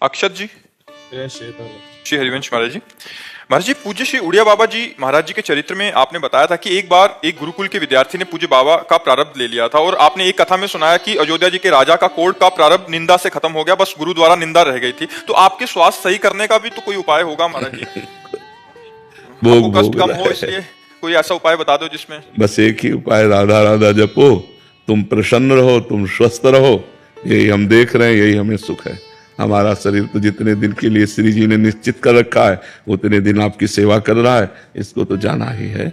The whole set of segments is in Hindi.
अक्षत जी, श्री श्री हरिवंश महाराज जी। महाराज जी, पूज्य श्री उड़िया बाबा जी महाराज जी के चरित्र में आपने बताया था कि एक बार एक गुरुकुल के विद्यार्थी ने पूज्य बाबा का प्रारब्ध ले लिया था, और आपने एक कथा में सुनाया कि अयोध्या जी के राजा का कोर्ट का प्रारब्ध निंदा से खत्म हो गया, बस गुरु द्वारा निंदा रह गई थी। तो आपके स्वास्थ्य सही करने का भी तो कोई उपाय होगा महाराज जी? आपको कष्ट कम हो, इसलिए कोई ऐसा उपाय बता दो जिसमें। बस एक ही उपाय, राधा राधा जपो, तुम प्रसन्न रहो, तुम स्वस्थ रहो, यही हम देख रहे हैं, यही हमें सुख है। हमारा शरीर तो जितने दिन के लिए श्री जी ने निश्चित कर रखा है उतने दिन आपकी सेवा कर रहा है, इसको तो जाना ही है।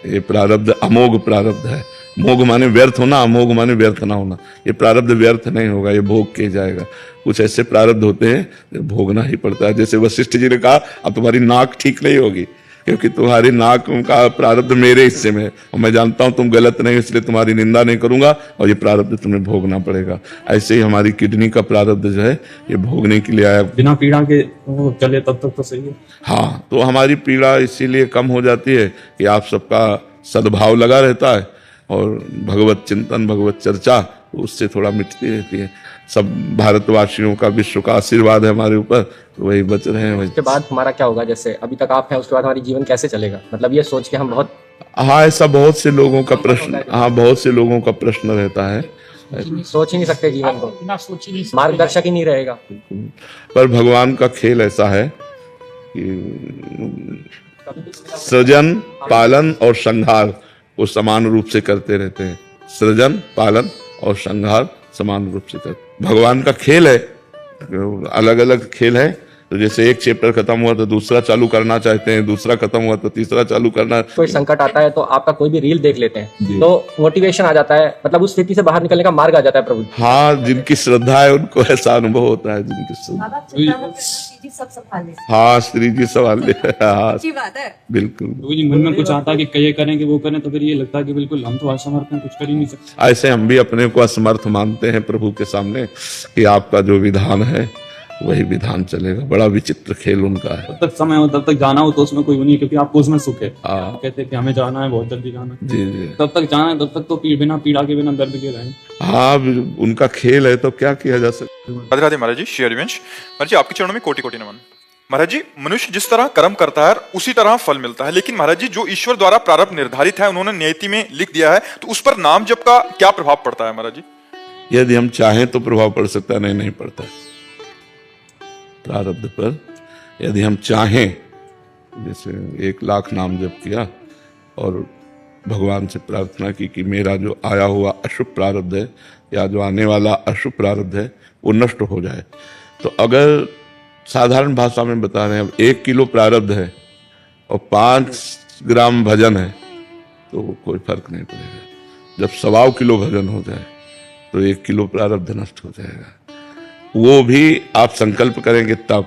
ये प्रारब्ध अमोघ प्रारब्ध है। मोघ माने व्यर्थ होना, अमोघ माने व्यर्थ ना होना। ये प्रारब्ध व्यर्थ नहीं होगा, ये भोग के जाएगा। कुछ ऐसे प्रारब्ध होते हैं भोगना ही पड़ता है। जैसे वशिष्ठ जी ने कहा अब तुम्हारी नाक ठीक नहीं होगी क्योंकि तुम्हारी नाक का प्रारब्ध मेरे हिस्से में है और मैं जानता हूं तुम गलत नहीं, इसलिए तुम्हारी निंदा नहीं करूंगा और ये प्रारब्ध तुम्हें भोगना पड़ेगा। ऐसे ही हमारी किडनी का प्रारब्ध जो है ये भोगने के लिए आया। बिना पीड़ा के वो चले तब तक तो सही है। हाँ, तो हमारी पीड़ा इसीलिए कम हो जाती है कि आप सबका सद्भाव लगा रहता है और भगवत चिंतन, भगवत चर्चा उससे थोड़ा मिटती रहती है। सब भारतवासियों का, विश्व का आशीर्वाद है हमारे ऊपर, तो वही बच रहे हैं। उसके बाद हमारा क्या होगा? जैसे अभी तक आप हैं, उसके बाद हमारी जीवन कैसे चलेगा? मतलब ये सोच के हम बहुत, हाँ, ऐसा बहुत से लोगों का प्रश्न, हाँ बहुत से लोगों का प्रश्न रहता है। सोच ही नहीं सकते जीवन को, बिना सोच ही नहीं सकते। मार्गदर्शक ही नहीं रहेगा। पर भगवान का खेल ऐसा है कि सृजन, पालन और संहार वो समान रूप से करते रहते हैं। सृजन, पालन और संहार समान रूप से करते। भगवान का खेल है, अलग अलग खेल है। तो जैसे एक चैप्टर खत्म हुआ तो दूसरा चालू करना चाहते हैं, दूसरा खत्म हुआ तो तीसरा चालू करना। कोई संकट आता है तो आपका कोई भी रील देख लेते हैं तो मोटिवेशन आ जाता है, मतलब उस स्थिति से बाहर निकलने का मार्ग आ जाता है प्रभु। हाँ, जिनकी श्रद्धा है उनको ऐसा अनुभव होता है, जिनकी श्रद्धा। हाँ, श्री जी सवाल ले, हाँ अच्छी बात है। बिल्कुल। तो जी मन में कुछ आता है कि ये करेंगे वो करें, तो फिर ये लगता है कि बिल्कुल हम तो असमर्थ हैं, कुछ कर ही नहीं सकते। ऐसे हम भी अपने को असमर्थ मानते हैं प्रभु के सामने कि आपका जो विधान है वही विधान चलेगा। बड़ा विचित्र खेल उनका है। तब तक समय हो, तब तक जाना हो तो उसमें कोई नहीं, क्योंकि आपको उसमें सुख है। हाँ। कहते हैं कि हमें जाना है, बहुत जल्दी जाना है। जी जी, तब तक जाना है, तब तक तो बिना पीड़ा के, बिना दर्द के रहें। हाँ, उनका खेल है तो क्या किया जा सकता है। राधे राधे महाराज जी, श्री हरिवंश महाराज जी, आपके चरणों में कोटि कोटि नमन। महाराज जी, मनुष्य जिस तरह कर्म करता है उसी तरह फल मिलता है, लेकिन महाराज जी जो ईश्वर द्वारा प्रारब्ध निर्धारित है, उन्होंने नियति में लिख दिया है, तो उस पर नाम जप का क्या प्रभाव पड़ता है महाराज जी? यदि हम चाहें तो प्रभाव पड़ सकता है, नहीं पड़ता है प्रारब्ध पर। यदि हम चाहें, जैसे 1,00,000 नाम जप किया और भगवान से प्रार्थना की कि मेरा जो आया हुआ अशुभ प्रारब्ध है या जो आने वाला अशुभ प्रारब्ध है वो नष्ट हो जाए, तो अगर साधारण भाषा में बता रहे हैं, अब 1 किलो प्रारब्ध है और 5 ग्राम भजन है तो कोई फर्क नहीं पड़ेगा। जब 1.25 किलो भजन हो जाए तो 1 किलो प्रारब्ध नष्ट हो जाएगा। वो भी आप संकल्प करेंगे तब।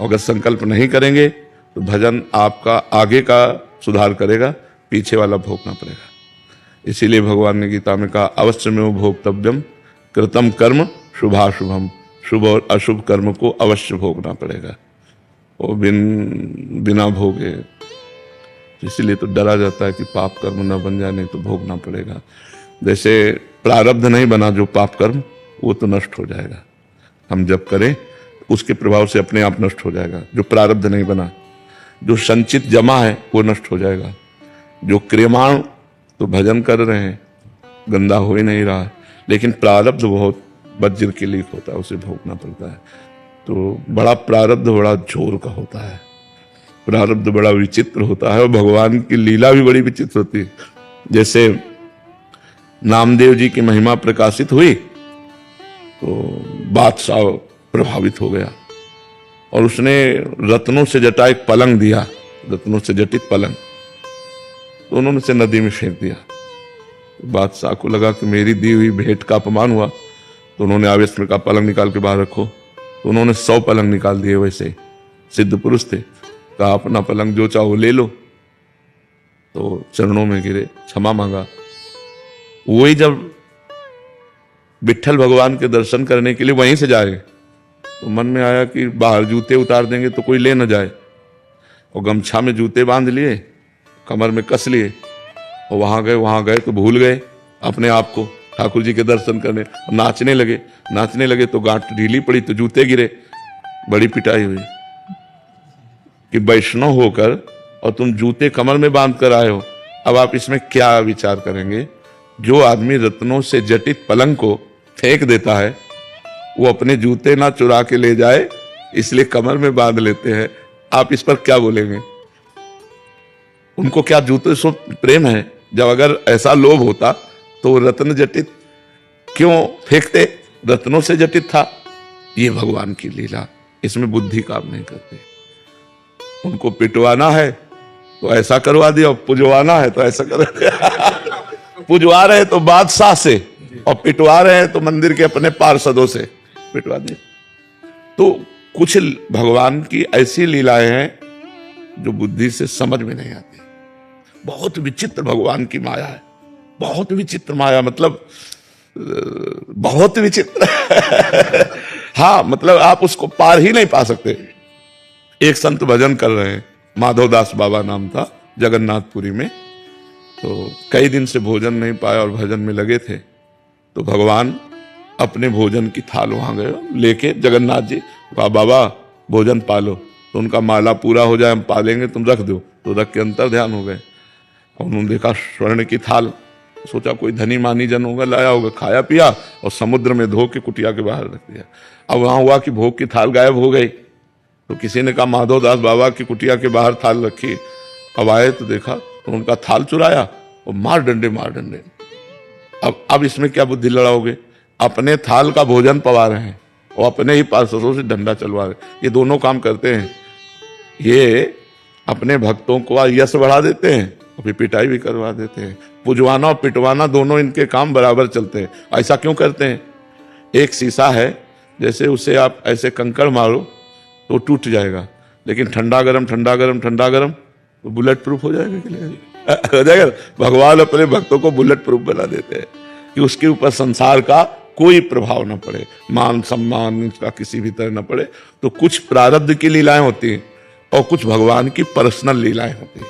अगर संकल्प नहीं करेंगे तो भजन आपका आगे का सुधार करेगा, पीछे वाला भोगना पड़ेगा। इसीलिए भगवान ने गीता में कहा अवश्य में भोक्तव्यम कृतम कर्म शुभाशुभम। शुभ और अशुभ कर्म को अवश्य भोगना पड़ेगा, वो बिना भोगे। इसीलिए तो डरा जाता है कि पाप कर्म न बन जाए, नहीं तो भोगना पड़ेगा। जैसे प्रारब्ध नहीं बना जो पाप कर्म, वो तो नष्ट हो जाएगा। हम जब करें उसके प्रभाव से अपने आप नष्ट हो जाएगा। जो प्रारब्ध नहीं बना, जो संचित जमा है वो नष्ट हो जाएगा। जो क्रियमाण तो भजन कर रहे हैं, गंदा हो ही नहीं रहा, लेकिन प्रारब्ध बहुत वज्र के लिए होता है, उसे भोगना पड़ता है। तो बड़ा प्रारब्ध बड़ा जोर का होता है, प्रारब्ध बड़ा विचित्र होता है और भगवान की लीला भी बड़ी विचित्र होती है। जैसे नामदेव जी की महिमा प्रकाशित हुई तो बादशाह प्रभावित हो गया और उसने रत्नों से जटा एक पलंग दिया, रत्नों से जटित पलंग, तो उन्होंने उसे नदी में फेंक दिया। बादशाह को लगा कि मेरी दी हुई भेंट का अपमान हुआ, तो उन्होंने आवेश में कहा पलंग निकाल के बाहर रखो। तो उन्होंने 100 पलंग निकाल दिए। वैसे सिद्ध पुरुष थे, कहा अपना पलंग जो चाहो ले लो। तो चरणों में गिरे, क्षमा मांगा। वही जब विट्ठल भगवान के दर्शन करने के लिए वहीं से जाए तो मन में आया कि बाहर जूते उतार देंगे तो कोई ले न जाए, और गमछा में जूते बांध लिए, कमर में कस लिए और वहां गए तो भूल गए अपने आप को ठाकुर जी के दर्शन करने। नाचने लगे तो गांठ ढीली पड़ी तो जूते गिरे। बड़ी पिटाई हुई कि वैष्णव होकर और तुम जूते कमर में बांध कर आए हो। अब आप इसमें क्या विचार करेंगे? जो आदमी रत्नों से जटित पलंग को फेंक देता है, वो अपने जूते ना चुरा के ले जाए इसलिए कमर में बांध लेते हैं। आप इस पर क्या बोलेंगे? उनको क्या जूते से प्रेम है? जब अगर ऐसा लोभ होता तो रत्न जटित क्यों फेंकते? रत्नों से जटित था। ये भगवान की लीला, इसमें बुद्धि काम नहीं करते। उनको पिटवाना है तो ऐसा करवा दिया, पुजवाना है तो ऐसा करवा दिया। पुजवा रहे तो बादशाह से और पिटवा रहे हैं तो मंदिर के अपने पार्षदों से पिटवा दिया। तो कुछ भगवान की ऐसी लीलाएं हैं जो बुद्धि से समझ में नहीं आती। बहुत विचित्र भगवान की माया है, बहुत विचित्र माया, मतलब बहुत विचित्र। हाँ, मतलब आप उसको पार ही नहीं पा सकते। एक संत भजन कर रहे हैं, माधवदास बाबा नाम था, जगन्नाथपुरी में। तो कई दिन से भोजन नहीं पाया और भजन में लगे थे। तो भगवान अपने भोजन की थाल वहां गए लेके, जगन्नाथ जी कहा बाबा भोजन पालो। तो उनका माला पूरा हो जाए हम पालेंगे, तुम रख दो। तो रख के अंतर ध्यान हो गए। उन्होंने देखा स्वर्ण की थाल, सोचा कोई धनी मानी जन होगा, लाया होगा, खाया पिया और समुद्र में धो के कुटिया के बाहर रख दिया। अब वहां हुआ कि भोग की थाल गायब हो गई। तो किसी ने कहा माधवदास बाबा की कुटिया के बाहर थाल रखी। अब आए तो देखा तो उनका थाल चुराया और मार डंडे मार डंडे। अब इसमें क्या बुद्धि लड़ाओगे? अपने थाल का भोजन पवा रहे हैं और अपने ही पार्षदों से डंडा चलवा रहे हैं। ये दोनों काम करते हैं। ये अपने भक्तों को यश बढ़ा देते हैं और फिर पिटाई भी करवा देते हैं। पुजवाना और पिटवाना दोनों इनके काम बराबर चलते हैं। ऐसा क्यों करते हैं? एक शीशा है, जैसे उसे आप ऐसे कंकड़ मारो तो टूट जाएगा, लेकिन ठंडा गरम ठंडा गरम ठंडा गरम तो बुलेट प्रूफ हो जाएगा कि हो जाएगा। भगवान अपने भक्तों को बुलेट प्रूफ बना देते हैं कि उसके ऊपर संसार का कोई प्रभाव न पड़े, मान सम्मान इसका किसी भी तरह न पड़े। तो कुछ प्रारब्ध की लीलाएं होती हैं और कुछ भगवान की पर्सनल लीलाएं होती हैं,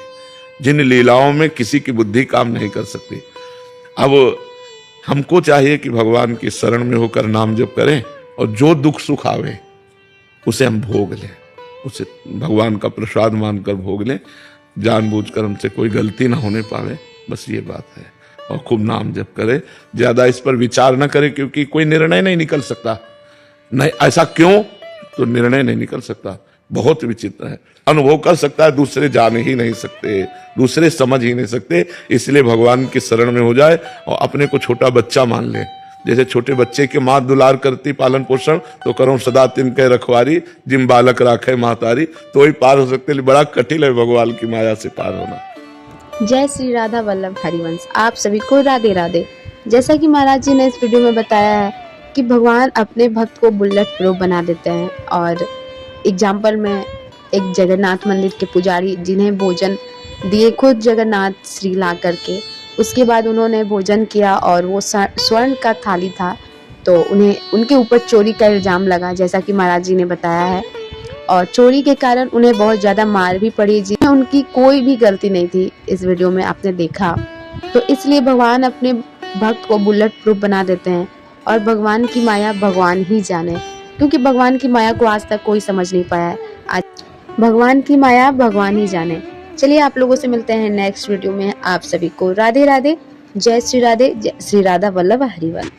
जिन लीलाओं में किसी की बुद्धि काम नहीं कर सकती। अब हमको चाहिए कि भगवान की शरण में होकर नाम जप करें और जो दुख सुख आवे उसे हम भोग लें, उसे भगवान का प्रसाद मानकर भोग लें। जानबूझकर हमसे कोई गलती ना होने पावे, बस ये बात है। और खूब नाम जप करें, ज्यादा इस पर विचार न करें, क्योंकि कोई निर्णय नहीं निकल सकता। नहीं, ऐसा क्यों? तो निर्णय नहीं निकल सकता। बहुत विचित्र है। अनुभव कर सकता है, दूसरे जान ही नहीं सकते, दूसरे समझ ही नहीं सकते। इसलिए भगवान की शरण में हो जाए और अपने को छोटा बच्चा मान ले। जैसे छोटे बच्चे के माँ दुलार करती पालन पोषण, तो करो सदा तिनके रखवारी, जिम बालक राखे महतारी। तो ही पार हो सकते। बड़ा कठिन है भगवान की माया से पार होना। जय श्री राधा वल्लभ हरिवंश। आप सभी को राधे राधे। जैसा कि महाराज जी ने इस वीडियो में बताया है कि भगवान अपने भक्त को बुलेट प्रूफ बना देते हैं। और एग्जाम्पल में एक जगन्नाथ मंदिर के पुजारी, जिन्हें भोजन दिए खुद जगन्नाथ श्री ला करके, उसके बाद उन्होंने भोजन किया और वो स्वर्ण का थाली था, तो उन्हें उनके ऊपर चोरी का इल्जाम लगा, जैसा कि महाराज जी ने बताया है। और चोरी के कारण उन्हें बहुत ज़्यादा मार भी पड़ी, जिसमें उनकी कोई भी गलती नहीं थी। इस वीडियो में आपने देखा। तो इसलिए भगवान अपने भक्त को बुलेट प्रूफ बना देते हैं। और भगवान की माया भगवान ही जाने, क्योंकि भगवान की माया को आज तक कोई समझ नहीं पाया है। आज भगवान की माया भगवान ही जाने। चलिए आप लोगों से मिलते हैं नेक्स्ट वीडियो में। आप सभी को राधे राधे। जय श्री राधे। जय श्री राधा वल्लभ हरिवंश।